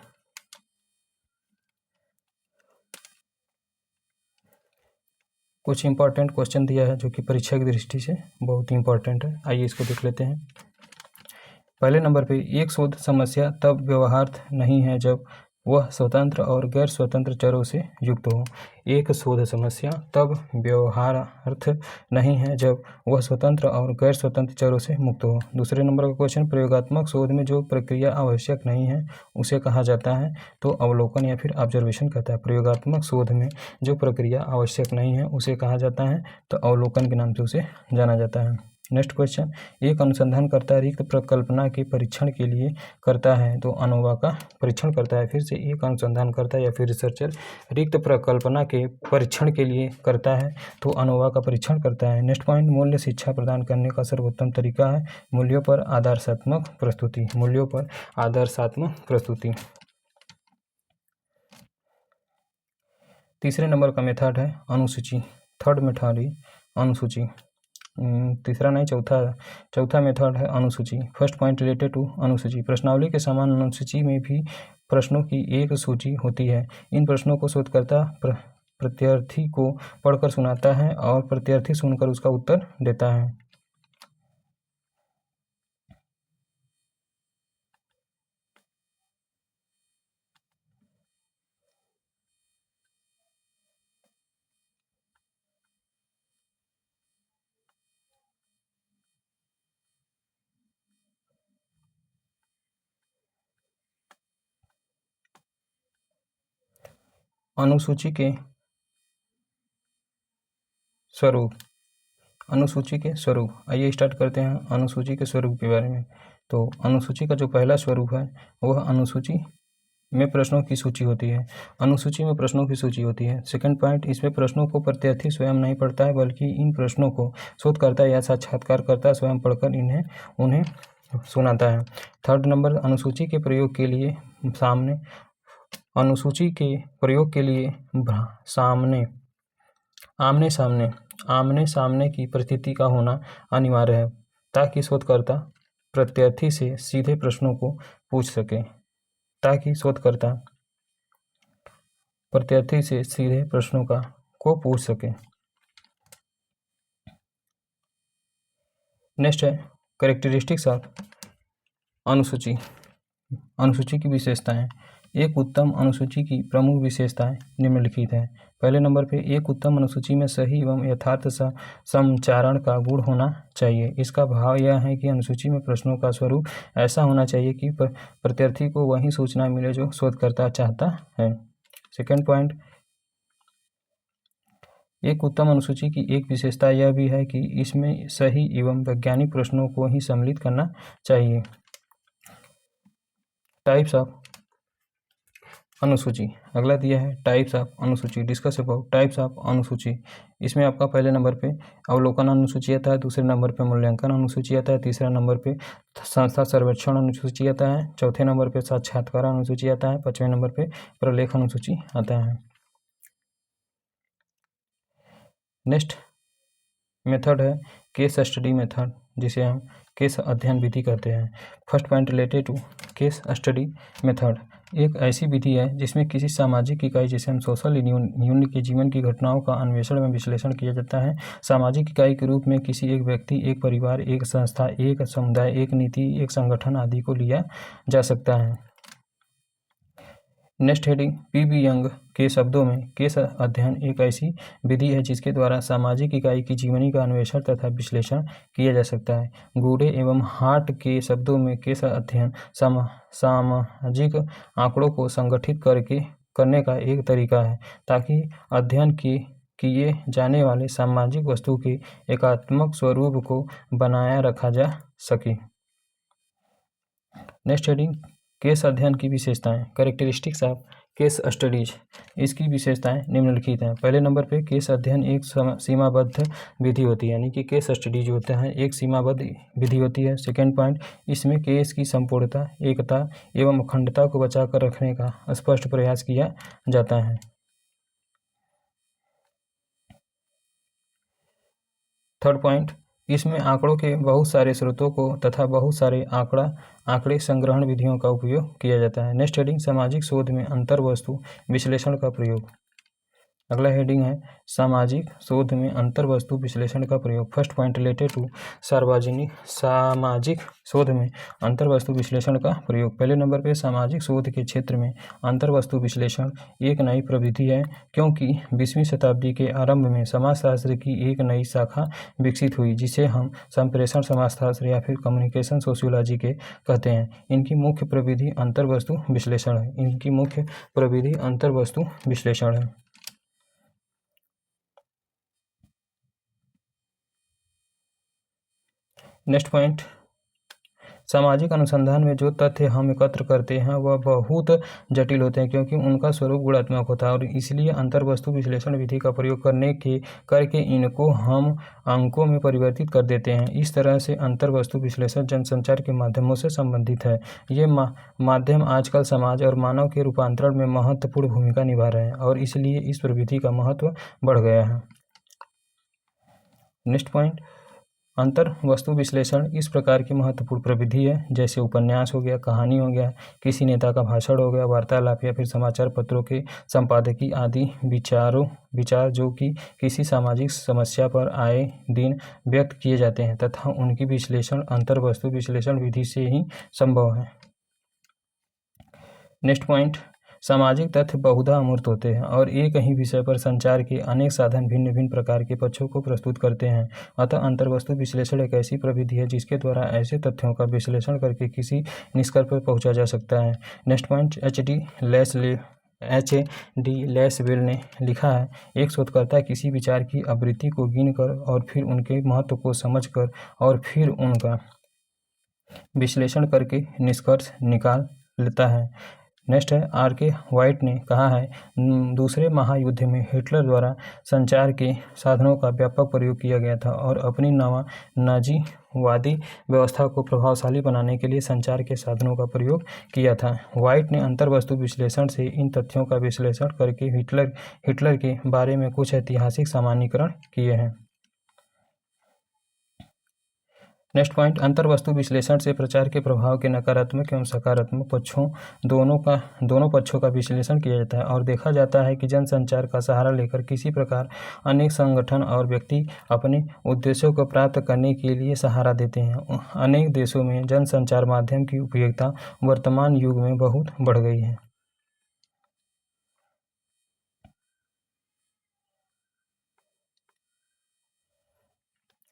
कुछ इंपॉर्टेंट क्वेश्चन दिया है जो कि परीक्षा की दृष्टि से बहुत ही इंपॉर्टेंट है। आइए इसको देख लेते हैं। पहले नंबर पे, एक शोध समस्या तब व्यवहार्थ नहीं है जब वह स्वतंत्र और गैर स्वतंत्र चरों से युक्त हो। एक शोध समस्या तब व्यवहारार्थ नहीं है जब वह स्वतंत्र और गैर स्वतंत्र चरों से मुक्त हो। दूसरे नंबर का क्वेश्चन, प्रयोगात्मक शोध में जो प्रक्रिया आवश्यक नहीं है उसे कहा जाता है तो अवलोकन या फिर ऑब्जर्वेशन कहता है। प्रयोगात्मक शोध में जो प्रक्रिया आवश्यक नहीं है उसे कहा जाता है तो अवलोकन के नाम से उसे जाना जाता है। नेक्स्ट क्वेश्चन, एक अनुसंधानकर्ता रिक्त प्रकल्पना के परीक्षण के लिए करता है तो अनोवा का परीक्षण करता है। फिर से, एक अनुसंधानकर्ता या फिर रिसर्चर रिक्त प्रकल्पना के परीक्षण के लिए करता है तो अनोवा का परीक्षण करता है। नेक्स्ट पॉइंट, मूल्य शिक्षा प्रदान करने का सर्वोत्तम तरीका है मूल्यों पर आदर्शात्मक प्रस्तुति। तीसरे नंबर का मेथड है अनुसूची। थर्ड मेथड है अनुसूची। तीसरा नहीं, चौथा मेथड है अनुसूची। फर्स्ट पॉइंट रिलेटेड टू अनुसूची। प्रश्नावली के समान अनुसूची में भी प्रश्नों की एक सूची होती है। इन प्रश्नों को शोधकर्ता प्रत्यार्थी को पढ़कर सुनाता है और प्रत्यार्थी सुनकर उसका उत्तर देता है। अनुसूची के स्वरूप। आइए स्टार्ट करते हैं अनुसूची के स्वरूप के बारे में। तो अनुसूची का जो पहला स्वरूप है वह अनुसूची में प्रश्नों की सूची होती है। अनुसूची में प्रश्नों की सूची होती है। सेकंड पॉइंट, इसमें प्रश्नों को प्रत्यार्थी स्वयं नहीं पढ़ता है बल्कि इन प्रश्नों को शोधकर्ता या साक्षात्कारकर्ता स्वयं पढ़कर उन्हें सुनाता है। थर्ड नंबर, अनुसूची के प्रयोग के लिए आमने सामने की परिस्थिति का होना अनिवार्य है ताकि शोधकर्ता प्रत्यार्थी से सीधे प्रश्नों को पूछ सके। नेक्स्ट है कैरेक्टरिस्टिक्स ऑफ अनुसूची की विशेषताएं। एक उत्तम अनुसूची की प्रमुख विशेषताएं निम्नलिखित हैं। पहले नंबर पे, एक उत्तम अनुसूची में सही एवं यथार्थ संचारण का गुण होना चाहिए। इसका भाव यह है कि अनुसूची में प्रश्नों का स्वरूप ऐसा होना चाहिए कि प्रत्यार्थी को वही सूचना मिले जो शोधकर्ता चाहता है। सेकेंड पॉइंट, एक उत्तम अनुसूची की एक विशेषता यह भी है कि इसमें सही एवं वैज्ञानिक प्रश्नों को ही सम्मिलित करना चाहिए। टाइप्स ऑफ अनुसूची, अगला दिया है टाइप्स ऑफ अनुसूची। डिस्कस अबाउट टाइप्स ऑफ अनुसूची। इसमें आपका पहले नंबर पे अवलोकन अनुसूची आता है, दूसरे नंबर पे मूल्यांकन अनुसूची आता है, तीसरे नंबर पे संस्था सर्वेक्षण अनुसूची आता है, चौथे नंबर पे साक्षात्कार अनुसूची आता है, पांचवें नंबर पे प्रलेख अनुसूची आता है। नेक्स्ट मेथड है केस स्टडी मेथड, जिसे हम केस अध्ययन विधि कहते हैं। First point related to case study method. एक ऐसी विधि है जिसमें किसी सामाजिक इकाई, जिसे हम सोशल यूनिट के जीवन की घटनाओं का अन्वेषण में विश्लेषण किया जाता है। सामाजिक इकाई के रूप में किसी एक व्यक्ति, एक परिवार, एक संस्था, एक समुदाय, एक नीति, एक संगठन आदि को लिया जा सकता है। Next heading, PB. यंग के शब्दों में केस अध्ययन एक ऐसी विधि है जिसके द्वारा सामाजिक इकाई की जीवनी का अन्वेषण तथा विश्लेषण किया जा सकता है। गुडे एवं हार्ट के शब्दों में केस अध्ययन सामाजिक आंकड़ों को संगठित करने का एक तरीका है ताकि अध्ययन किए जाने वाले सामाजिक वस्तु के एकात्मक स्वरूप को बनाया रखा जा सके। नेक्स्ट हेडिंग, केस अध्ययन की विशेषताएं, कैरेक्टरिस्टिक्स ऑफ केस स्टडीज। इसकी विशेषताएं निम्नलिखित हैं। पहले नंबर पे केस अध्ययन एक सीमाबद्ध विधि होती है, यानी कि केस स्टडी जो होता है एक सीमाबद्ध विधि होती है। सेकेंड पॉइंट, इसमें केस की संपूर्णता, एकता एवं अखंडता को बचाकर रखने का स्पष्ट प्रयास किया जाता है। थर्ड पॉइंट, इसमें आंकड़ों के बहुत सारे स्रोतों को तथा बहुत सारे आंकड़े संग्रहण विधियों का उपयोग किया जाता है। नेक्स्ट हेडिंग, सामाजिक शोध में अंतर्वस्तु विश्लेषण का प्रयोग। अगला हेडिंग है सामाजिक शोध में अंतर्वस्तु विश्लेषण का प्रयोग। फर्स्ट पॉइंट रिलेटेड टू सामाजिक शोध में अंतर्वस्तु विश्लेषण का प्रयोग। पहले नंबर पे सामाजिक शोध के क्षेत्र में अंतर्वस्तु विश्लेषण एक नई प्रविधि है, क्योंकि 20वीं शताब्दी के आरंभ में समाजशास्त्र की एक नई शाखा विकसित हुई, जिसे हम संप्रेषण समाजशास्त्र या फिर कम्युनिकेशन सोशियोलॉजी के कहते हैं। इनकी मुख्य प्रविधि अंतर्वस्तु विश्लेषण है। नेक्स्ट पॉइंट, सामाजिक अनुसंधान में जो तथ्य हम एकत्र करते हैं वह बहुत जटिल होते हैं, क्योंकि उनका स्वरूप गुणात्मक होता है और इसलिए अंतर्वस्तु विश्लेषण विधि का प्रयोग करके इनको हम अंकों में परिवर्तित कर देते हैं। इस तरह से अंतर्वस्तु विश्लेषण जनसंचार के माध्यमों से संबंधित है। ये माध्यम आजकल समाज और मानव के रूपांतरण में महत्वपूर्ण भूमिका निभा रहे हैं और इसलिए इस प्रविधि का महत्व बढ़ गया है। नेक्स्ट पॉइंट, अंतर्वस्तु विश्लेषण इस प्रकार की महत्वपूर्ण प्रविधि है, जैसे उपन्यास हो गया, कहानी हो गया, किसी नेता का भाषण हो गया, वार्तालाप या फिर समाचार पत्रों के संपादकीय आदि विचार जो कि किसी सामाजिक समस्या पर आए दिन व्यक्त किए जाते हैं तथा उनकी विश्लेषण अंतर्वस्तु विश्लेषण विधि से ही संभव है। नेक्स्ट पॉइंट, सामाजिक तथ्य बहुधा अमूर्त होते हैं और एक ही विषय पर संचार के अनेक साधन भिन्न भिन्न प्रकार के पक्षों को प्रस्तुत करते हैं। अतः अंतर्वस्तु विश्लेषण एक ऐसी प्रविधि है जिसके द्वारा ऐसे तथ्यों का विश्लेषण करके किसी निष्कर्ष पर पहुंचा जा सकता है। Next point, H.D. लेसवेल ने लिखा है, एक शोधकर्ता किसी विचार की आवृत्ति को गिनकर और फिर उनके महत्व को समझकर और फिर उनका विश्लेषण करके निष्कर्ष निकाल लेता है। नेक्स्ट है, R.K. व्हाइट ने कहा है, दूसरे महायुद्ध में हिटलर द्वारा संचार के साधनों का व्यापक प्रयोग किया गया था और अपनी नाजीवादी व्यवस्था को प्रभावशाली बनाने के लिए संचार के साधनों का प्रयोग किया था। व्हाइट ने अंतर्वस्तु विश्लेषण से इन तथ्यों का विश्लेषण करके हिटलर के बारे में कुछ ऐतिहासिक सामान्यीकरण किए हैं। नेक्स्ट पॉइंट, अंतर्वस्तु विश्लेषण से प्रचार के प्रभाव के नकारात्मक एवं सकारात्मक पक्षों दोनों पक्षों का विश्लेषण किया जाता है और देखा जाता है कि जनसंचार का सहारा लेकर किसी प्रकार अनेक संगठन और व्यक्ति अपने उद्देश्यों को प्राप्त करने के लिए सहारा देते हैं। अनेक देशों में जनसंचार माध्यम की उपयोगिता वर्तमान युग में बहुत बढ़ गई है।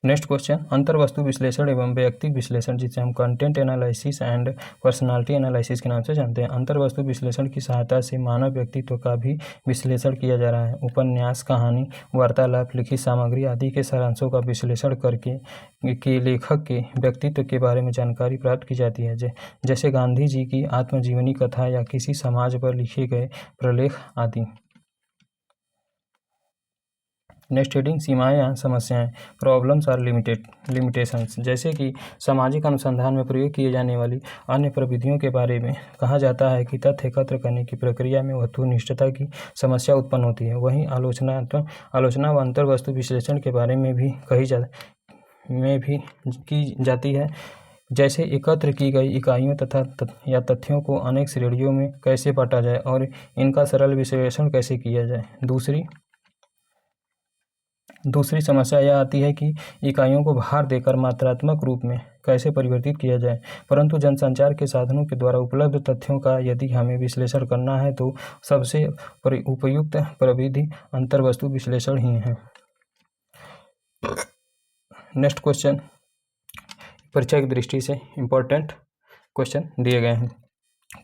नेक्स्ट क्वेश्चन, अंतर्वस्तु विश्लेषण एवं वैयक्तिक विश्लेषण, जिसे हम content analysis and personality analysis के नाम से जानते हैं। अंतर्वस्तु विश्लेषण की सहायता से मानव व्यक्तित्व का भी विश्लेषण किया जा रहा है। उपन्यास, कहानी, वार्तालाप, लिखित सामग्री आदि के सारांशों का विश्लेषण करके लेखक के व्यक्तित्व के बारे में जानकारी प्राप्त की जाती है, जैसे गांधी जी की आत्मजीवनी कथा या किसी समाज पर लिखे गए प्रलेख आदि। नेक्स्ट हेडिंग, सीमाएं या समस्याएं, प्रॉब्लम्स और लिमिटेशंस। जैसे कि सामाजिक अनुसंधान में प्रयोग किए जाने वाली अन्य प्रविधियों के बारे में कहा जाता है कि तथ्य एकत्र करने की प्रक्रिया में वस्तुनिष्ठता की समस्या उत्पन्न होती है। वहीं आलोचना व अंतर्वस्तु विश्लेषण के बारे में भी की जाती है, जैसे एकत्र की गई इकाइयों या तथ्यों को अनेक श्रेणियों में कैसे बांटा जाए और इनका सरल विश्लेषण कैसे किया जाए। दूसरी समस्या यह आती है कि इकाइयों को भार देकर मात्रात्मक रूप में कैसे परिवर्तित किया जाए। परंतु जनसंचार के साधनों के द्वारा उपलब्ध तथ्यों का यदि हमें विश्लेषण करना है तो सबसे उपयुक्त प्रविधि अंतर्वस्तु विश्लेषण ही है। नेक्स्ट क्वेश्चन, परीक्षा की दृष्टि से इम्पोर्टेंट क्वेश्चन दिए गए हैं।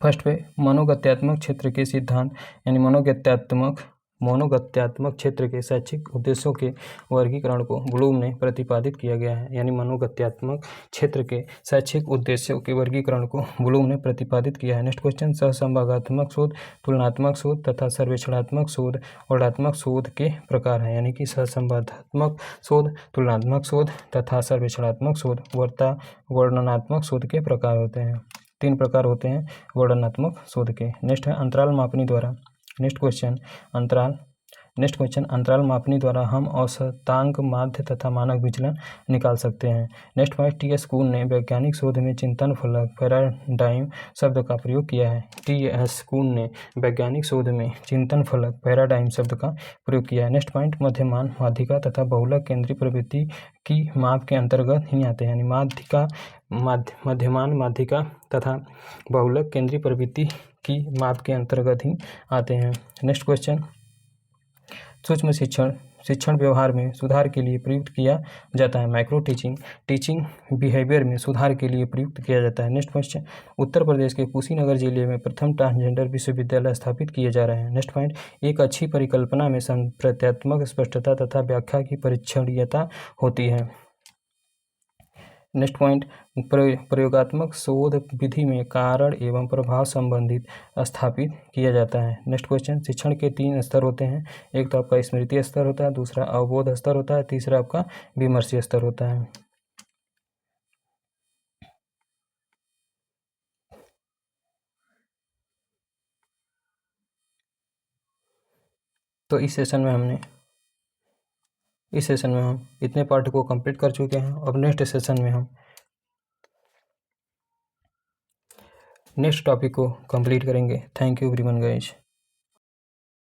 फर्स्ट पे, मनोगत्यात्मक क्षेत्र के सिद्धांत यानी मनोगत्यात्मक मनोगत्यात्मक क्षेत्र के शैक्षिक उद्देश्यों के वर्गीकरण को ब्लूम ने प्रतिपादित किया गया है। यानी मनोगत्यात्मक क्षेत्र के शैक्षिक उद्देश्यों के वर्गीकरण को ब्लूम ने प्रतिपादित किया है। नेक्स्ट क्वेश्चन, सहसंभागात्मक शोध, तुलनात्मक शोध तथा सर्वेक्षणात्मक शोध वर्णनात्मक शोध के प्रकार हैं। यानी कि सहसंबंधात्मक शोध, तुलनात्मक शोध तथा सर्वेक्षणात्मक शोध वर्णनात्मक शोध के प्रकार होते हैं। 3 प्रकार होते हैं वर्णनात्मक शोध के। नेक्स्ट है अंतराल मापनी द्वारा। नेक्स्ट क्वेश्चन, अंतराल मापनी द्वारा हम औसतांक, माध्य तथा मानक विचलन निकाल सकते हैं। नेक्स्ट पॉइंट, टी एस कून ने वैज्ञानिक शोध में चिंतन फलक पैराडाइम शब्द का प्रयोग किया है। टी एस कून ने वैज्ञानिक शोध में चिंतन फलक पैराडाइम शब्द का प्रयोग किया है। नेक्स्ट पॉइंट, मध्यमान, माध्यिका तथा बहुलक केंद्रीय प्रवृत्ति की माप के अंतर्गत ही आते हैं। यानी मध्यमान, माध्यिका तथा बहुलक केंद्रीय प्रवृत्ति की माप के अंतर्गत ही आते हैं। नेक्स्ट क्वेश्चन, सूक्ष्म शिक्षण व्यवहार में सुधार के लिए प्रयुक्त किया जाता है। माइक्रो टीचिंग बिहेवियर में सुधार के लिए प्रयुक्त किया जाता है। नेक्स्ट क्वेश्चन, उत्तर प्रदेश के कुशीनगर जिले में प्रथम ट्रांसजेंडर विश्वविद्यालय स्थापित किए जा रहे हैं। नेक्स्ट पॉइंट, एक अच्छी परिकल्पना में संप्रत्यात्मक स्पष्टता तथा व्याख्या की परीक्षणीयता होती है। नेक्स्ट पॉइंट, प्रयोगात्मक शोध विधि में कारण एवं प्रभाव संबंधित स्थापित किया जाता है। नेक्स्ट क्वेश्चन, शिक्षण के 3 स्तर होते हैं। एक तो आपका स्मृति स्तर होता है, दूसरा अवबोध स्तर होता है, तीसरा आपका विमर्शीय स्तर होता है। तो इस सेशन में हम इतने पार्ट को कंप्लीट कर चुके हैं। अब नेक्स्ट सेशन में हम नेक्स्ट टॉपिक को कंप्लीट करेंगे। Thank you everyone guys.